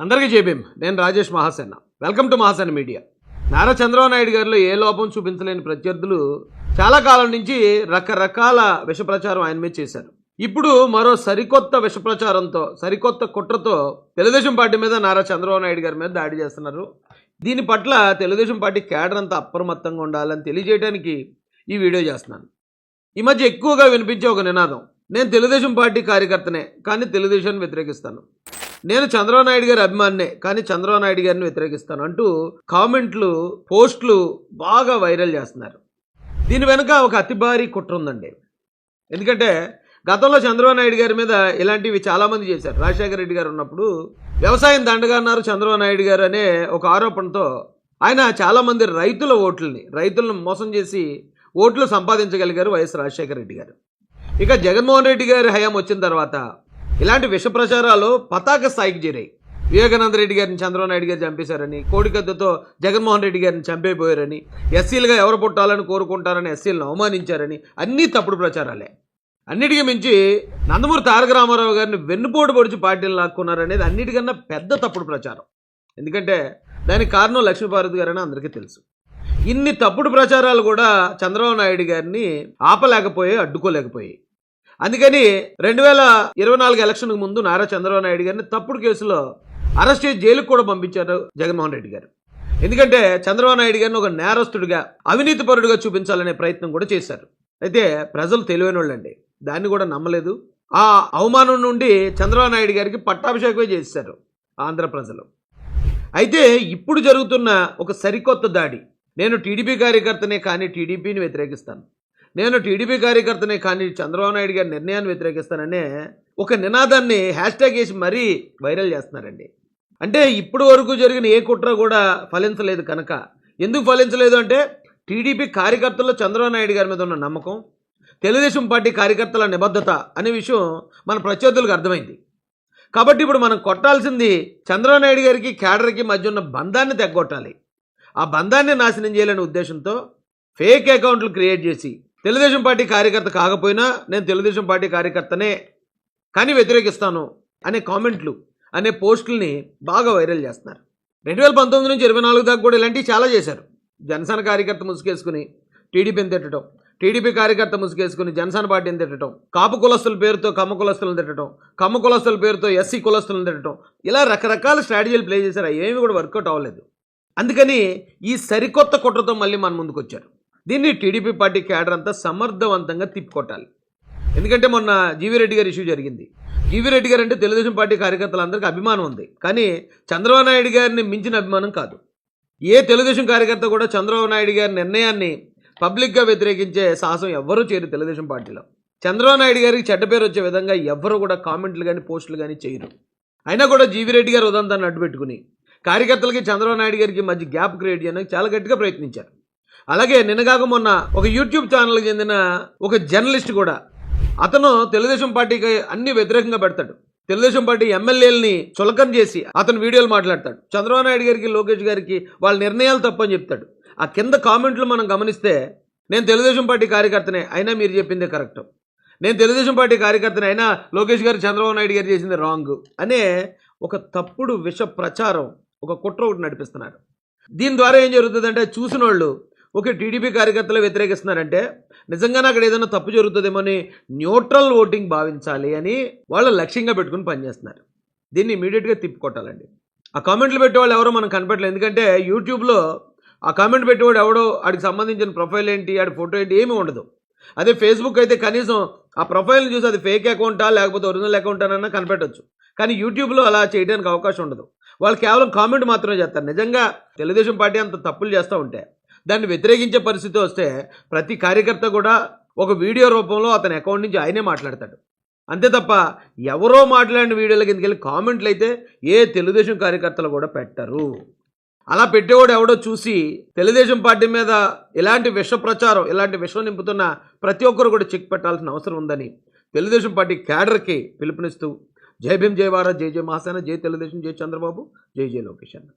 అందరికీ జేబీఎం. నేను Rajesh Mahasena. Welcome to Mahasena media. Nara Chandrababu Naidu గారిలో ఏ లోపం చూపించలేని ప్రత్యర్థులు చాలా కాలం నుంచి రకరకాల విష ప్రచారం ఆయన మీద చేశారు. ఇప్పుడు మరో సరికొత్త విష ప్రచారంతో, సరికొత్త కుట్రతో తెలుగుదేశం పార్టీ మీద నారా చంద్రబాబు నాయుడు గారి మీద దాడి చేస్తున్నారు. దీని పట్ల తెలుగుదేశం పార్టీ కేడర్ అంతా అప్రమత్తంగా ఉండాలని తెలియజేయడానికి ఈ వీడియో చేస్తున్నాను. ఈ మధ్య ఎక్కువగా వినిపించే ఒక నినాదం, నేను తెలుగుదేశం పార్టీ కార్యకర్తనే కానీ తెలుగుదేశాన్ని వ్యతిరేకిస్తాను, నేను చంద్రబాబు నాయుడు గారి అభిమానినే కానీ చంద్రబాబు నాయుడు గారిని వ్యతిరేకిస్తాను అంటూ కామెంట్లు, పోస్టులు బాగా వైరల్ చేస్తున్నారు. దీని వెనుక ఒక అతి భారీ కుట్ర ఉందండి. ఎందుకంటే గతంలో చంద్రబాబు నాయుడు గారి మీద ఇలాంటివి చాలామంది చేశారు. రాజశేఖర రెడ్డి గారు ఉన్నప్పుడు వ్యవసాయం దండగా అన్నారు చంద్రబాబు నాయుడు గారు అనే ఒక ఆరోపణతో ఆయన చాలామంది రైతులను మోసం చేసి ఓట్లు సంపాదించగలిగారు వైఎస్ రాజశేఖర రెడ్డి గారు. ఇక జగన్మోహన్ రెడ్డి గారి హయాం వచ్చిన తర్వాత ఇలాంటి విష ప్రచారాలు పతాక స్థాయికి చేరాయి. వివేకానంద రెడ్డి గారిని చంద్రబాబు నాయుడు గారు చంపేశారని, కోడికత్తుతో జగన్మోహన్ రెడ్డి గారిని చంపేపోయారని, ఎస్సీలుగా ఎవరు పుట్టాలని కోరుకుంటారని ఎస్సీలను అవమానించారని అన్నీ తప్పుడు ప్రచారాలే. అన్నిటికీ మించి నందమూరి తారక రామారావు గారిని వెన్నుపోటు పొడిచి పార్టీలు లాక్కున్నారనేది అన్నిటికన్నా పెద్ద తప్పుడు ప్రచారం. ఎందుకంటే దానికి కారణం లక్ష్మీపార్వతి గారని అందరికీ తెలుసు. ఇన్ని తప్పుడు ప్రచారాలు కూడా చంద్రబాబు నాయుడు గారిని ఆపలేకపోయాయి, అడ్డుకోలేకపోయాయి. అందుకని 2024 ఎలక్షన్కు ముందు నారా చంద్రబాబు నాయుడు గారిని తప్పుడు కేసులో అరెస్ట్ చేసి జైలుకు కూడా పంపించారు జగన్మోహన్ రెడ్డి గారు. ఎందుకంటే చంద్రబాబు నాయుడు గారిని ఒక నేరస్తుడిగా, అవినీతిపరుడిగా చూపించాలనే ప్రయత్నం కూడా చేశారు. అయితే ప్రజలు తెలివైన వాళ్ళండి, దాన్ని కూడా నమ్మలేదు. ఆ అవమానం నుండి చంద్రబాబు నాయుడు గారికి పట్టాభిషేకమే చేశారు ఆంధ్ర ప్రజలు. అయితే ఇప్పుడు జరుగుతున్న ఒక సరికొత్త దాడి, నేను టీడీపీ కార్యకర్తనే కానీ టీడీపీని వ్యతిరేకిస్తాను, నేను టీడీపీ కార్యకర్తనే కానీ చంద్రబాబు నాయుడు గారి నిర్ణయాన్ని వ్యతిరేకిస్తాననే ఒక నినాదాన్ని హ్యాష్ట్యాగ్ వేసి మరీ వైరల్ చేస్తున్నారండి. అంటే ఇప్పటి వరకు జరిగిన ఏ కుట్ర కూడా ఫలించలేదు కనుక. ఎందుకు ఫలించలేదు అంటే టీడీపీ కార్యకర్తల్లో చంద్రబాబు నాయుడు గారి మీద ఉన్న నమ్మకం, తెలుగుదేశం పార్టీ కార్యకర్తల నిబద్ధత అనే విషయం మన ప్రత్యర్థులకు అర్థమైంది. కాబట్టి ఇప్పుడు మనం కొట్టాల్సింది చంద్రబాబు నాయుడు గారికి కేడర్కి మధ్య ఉన్న బంధాన్ని తెగ్గొట్టాలి. ఆ బంధాన్ని నాశనం చేయాలనే ఉద్దేశంతో ఫేక్ అకౌంట్లు క్రియేట్ చేసి తెలుగుదేశం పార్టీ కార్యకర్త కాకపోయినా నేను తెలుగుదేశం పార్టీ కార్యకర్తనే కానీ వ్యతిరేకిస్తాను అనే కామెంట్లు, అనే పోస్టుల్ని బాగా వైరల్ చేస్తున్నారు. 2019 నుంచి 24 దాకా కూడా ఇలాంటివి చాలా చేశారు. జనసేన కార్యకర్త ముసుగేసుకుని టీడీపీని తిట్టడం, టీడీపీ కార్యకర్త ముసుగేసుకుని జనసేన పార్టీని తిట్టడం, కాపు కులస్తుల పేరుతో కమ్మ కులస్తులను తిట్టడం, కమ్మ కులస్తుల పేరుతో ఎస్సీ కులస్తులను తిట్టడం, ఇలా రకరకాల స్ట్రాటజీలు ప్లే చేశారు. ఏమీ కూడా వర్కౌట్ అవ్వలేదు. అందుకని ఈ సరికొత్త కుట్రతో మళ్ళీ మన ముందుకు వచ్చారు. దీన్ని టీడీపీ పార్టీ కేడర్ అంతా సమర్థవంతంగా తిప్పికొట్టాలి. ఎందుకంటే మొన్న జీవీ రెడ్డి గారి ఇష్యూ జరిగింది. జీవీ రెడ్డి గారు అంటే తెలుగుదేశం పార్టీ కార్యకర్తలందరికీ అభిమానం ఉంది, కానీ చంద్రబాబు నాయుడు గారిని మించిన అభిమానం కాదు. ఏ తెలుగుదేశం కార్యకర్త కూడా చంద్రబాబు నాయుడు గారి నిర్ణయాన్ని పబ్లిక్గా వ్యతిరేకించే సాహసం ఎవ్వరూ చేయరు తెలుగుదేశం పార్టీలో. చంద్రబాబు నాయుడు గారికి చెడ్డ పేరు వచ్చే విధంగా ఎవ్వరూ కూడా కామెంట్లు కానీ పోస్టులు కానీ చేయరు. అయినా కూడా జీవీ రెడ్డి గారు ఉదంతాన్ని అడ్డుపెట్టుకుని కార్యకర్తలకి చంద్రబాబు నాయుడు గారికి మధ్య గ్యాప్ క్రియేట్ చేయడానికి చాలా గట్టిగా ప్రయత్నించారు. అలాగే నిన్నగాక మొన్న ఒక యూట్యూబ్ ఛానల్కి చెందిన ఒక జర్నలిస్ట్ కూడా, అతను తెలుగుదేశం పార్టీకి అన్ని వ్యతిరేకంగా పెడతాడు. తెలుగుదేశం పార్టీ ఎమ్మెల్యేలని చులకన చేసి అతను వీడియోలు మాట్లాడతాడు. చంద్రబాబు నాయుడు గారికి, లోకేష్ గారికి వాళ్ళ నిర్ణయాలు తప్పని చెప్తాడు. ఆ కింద కామెంట్లు మనం గమనిస్తే, నేను తెలుగుదేశం పార్టీ కార్యకర్తనే అయినా మీరు చెప్పిందే కరెక్ట్, నేను తెలుగుదేశం పార్టీ కార్యకర్తనే అయినా లోకేష్ గారు, చంద్రబాబు నాయుడు గారు చేసింది రాంగ్ అనే ఒక తప్పుడు విష ప్రచారం, ఒక కుట్ర ఒకటి నడిపిస్తున్నారు. దీని ద్వారా ఏం జరుగుతుందంటే చూసిన వాళ్ళు ఓకే టీడీపీ కార్యకర్తలు వ్యతిరేకిస్తున్నారంటే నిజంగానే అక్కడ ఏదైనా తప్పు జరుగుతుందేమో అని న్యూట్రల్ ఓటింగ్ భావించాలి అని వాళ్ళు లక్ష్యంగా పెట్టుకుని పనిచేస్తున్నారు. దీన్ని ఇమీడియట్గా తిప్పికొట్టాలండి. ఆ కామెంట్లు పెట్టేవాళ్ళు ఎవరో మనం కనపడలేదు. ఎందుకంటే యూట్యూబ్లో ఆ కామెంట్ పెట్టేవాడు ఎవడో, వాడికి సంబంధించిన ప్రొఫైల్ ఏంటి, వాడి ఫోటో ఏంటి ఏమీ ఉండదు. అదే ఫేస్బుక్ అయితే కనీసం ఆ ప్రొఫైల్ని చూసి అది ఫేక్ అకౌంటా లేకపోతే ఒరిజినల్ అకౌంట్ అన్నా కనిపెట్టవచ్చు. కానీ యూట్యూబ్లో అలా చేయడానికి అవకాశం ఉండదు. వాళ్ళు కేవలం కామెంట్ మాత్రమే చేస్తారు. నిజంగా తెలుగుదేశం పార్టీ అంత తప్పులు చేస్తూ ఉంటే దాన్ని వ్యతిరేకించే పరిస్థితి వస్తే ప్రతి కార్యకర్త కూడా ఒక వీడియో రూపంలో అతని అకౌంట్ నుంచి ఆయనే మాట్లాడతాడు. అంతే తప్ప ఎవరో మాట్లాడిన వీడియోల కిందకి వెళ్ళి కామెంట్లు అయితే ఏ తెలుగుదేశం కార్యకర్తలు కూడా పెట్టరు. అలా పెట్టేవాడు ఎవడో చూసి తెలుగుదేశం పార్టీ మీద ఇలాంటి విష ప్రచారం, ఇలాంటి విషం నింపుతున్న ప్రతి ఒక్కరు కూడా చెక్ పెట్టాల్సిన అవసరం ఉందని తెలుగుదేశం పార్టీ క్యాడర్కి పిలుపునిస్తూ జై భీమ్, జై భారత్, జై జై మహాసేన, జై తెలుగుదేశం, జై చంద్రబాబు, జై జై లోకేష్ అన్న.